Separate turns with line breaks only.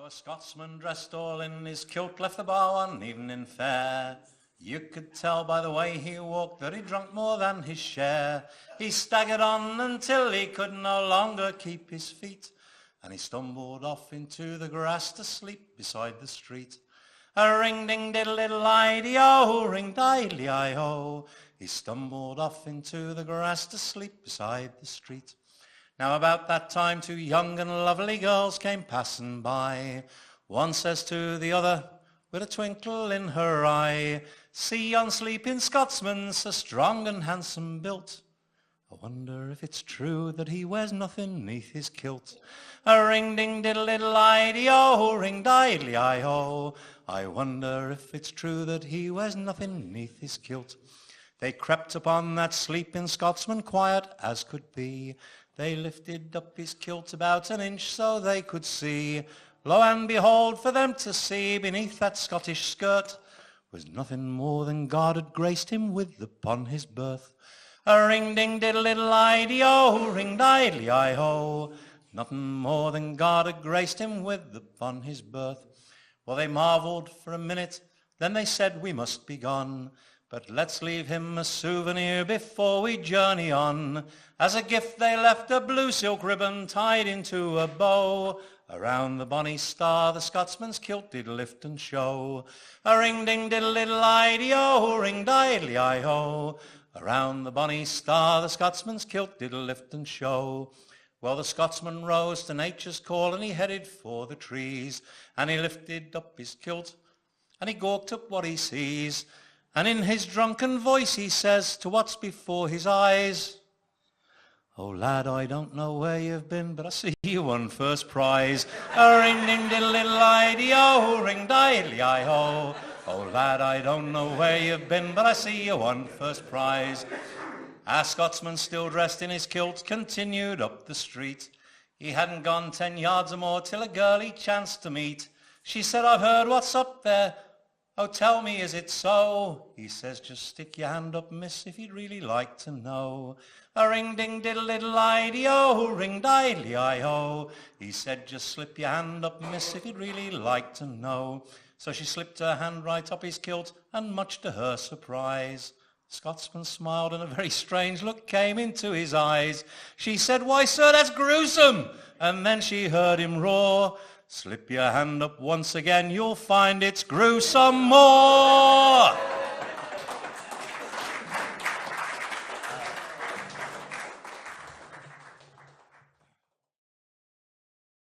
Now a Scotsman dressed all in his kilt left the bar one evening fair. You could tell by the way he walked that he'd drunk more than his share. He staggered on until he could no longer keep his feet, and he stumbled off into the grass to sleep beside the street. A ring-ding-diddle-diddle-idee-o, ring-diddly-I-ho. He stumbled off into the grass to sleep beside the street. Now about that time 2 young and lovely girls came passing by. One says to the other with a twinkle in her eye, "See yon sleeping Scotsman, so strong and handsome built. I wonder if it's true that he wears nothing neath his kilt." A ring-ding-diddle-diddle-idee-o, ring-diddly-I-ho. I wonder if it's true that he wears nothing neath his kilt. They crept upon that sleeping Scotsman quiet as could be. They lifted up his kilt about an inch so they could see. Lo and behold, for them to see beneath that Scottish skirt was nothing more than God had graced him with upon his birth. A ring-ding-diddle-diddle-idee-o, ring-diddly-I-ho. Nothing more than God had graced him with upon his birth. Well, they marvelled for a minute, then they said, "We must be gone, but let's leave him a souvenir before we journey on." As a gift they left a blue silk ribbon tied into a bow. Around the bonny star the Scotsman's kilt did lift and show. A ring-ding-diddle-diddle-idee-o, ring-diddly-I-ho. Around the bonny star the Scotsman's kilt did lift and show. Well, the Scotsman rose to nature's call and he headed for the trees. And he lifted up his kilt and he gawked up what he sees. And in his drunken voice he says to what's before his eyes, "Oh lad, I don't know where you've been, but I see you won first prize." A ring-ding-diddle-diddle-idee-o, ring-diddly-I-ho. Oh lad, I don't know where you've been, but I see you won first prize. Our Scotsman, still dressed in his kilt, continued up the street. He hadn't gone 10 yards or more till a girl he chanced to meet. She said, "I've heard what's up there. Oh, tell me, is it so?" He says, "Just stick your hand up, miss, if you'd really like to know." A ring-ding-diddle-diddle-idee-o, ring-diddly-I-ho. He said, "Just slip your hand up, miss, if you'd really like to know." So she slipped her hand right up his kilt, and much to her surprise, the Scotsman smiled and a very strange look came into his eyes. She said, "Why, sir, that's gruesome." And then she heard him roar, "Slip your hand up once again, you'll find it's gruesome more."